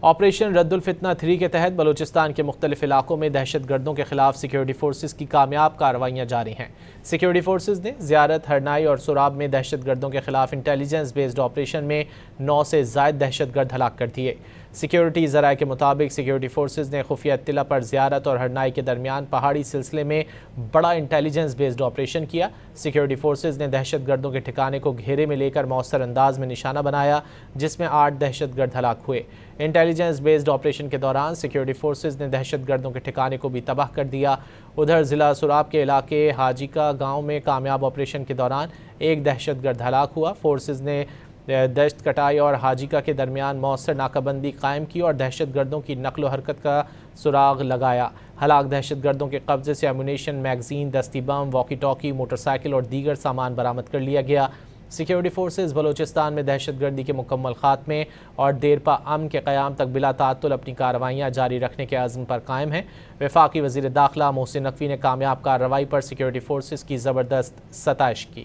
Operation رد الفتنہ 3 کے تحت بلوچستان کے مختلف علاقوں میں دہشت گردوں کے خلاف سیکیورٹی فورسز کی کامیاب کارروائیاں جاری ہیں۔ سیکیورٹی فورسز نے زیارت، ہرنائی اور سوراب میں دہشت گردوں کے خلاف انٹیلیجنس بیسڈ آپریشن میں 9 سے زائد دہشت گرد ہلاک کر دیے۔ سیکیورٹی ذرائع کے مطابق سیکیورٹی فورسز نے خفیہ اطلاع پر زیارت اور ہرنائی کے درمیان پہاڑی سلسلے میں بڑا انٹیلیجنس بیسڈ آپریشن کیا۔ سیکیورٹی فورسز نے دہشت گردوں کے ٹھکانے کو گھیرے میں لے کر مؤثر انداز میں نشانہ بنایا، جس میں 8 دہشت گرد ہلاک ہوئے۔ انٹیلیجنس بیسڈ آپریشن کے دوران سیکیورٹی فورسز نے دہشت گردوں کے ٹھکانے کو بھی تباہ کر دیا۔ ادھر ضلع سوراب کے علاقے حاجی کا گاؤں میں کامیاب آپریشن کے دوران ایک دہشت گرد ہلاک ہوا۔ فورسز نے دشت کٹائی اور حاجیکا کے درمیان مؤثر ناکہ بندی قائم کی اور دہشت گردوں کی نقل و حرکت کا سراغ لگایا۔ ہلاک دہشت گردوں کے قبضے سے ایمونیشن، میگزین، دستی بم، واکی ٹاکی، موٹر سائیکل اور دیگر سامان برآمد کر لیا گیا۔ سیکیورٹی فورسز بلوچستان میں دہشت گردی کے مکمل خاتمے اور دیرپا امن کے قیام تک بلا تعطل اپنی کارروائیاں جاری رکھنے کے عزم پر قائم ہیں۔ وفاقی وزیر داخلہ محسن نقوی نے کامیاب کارروائی پر سیکیورٹی فورسز کی زبردست ستائش کی۔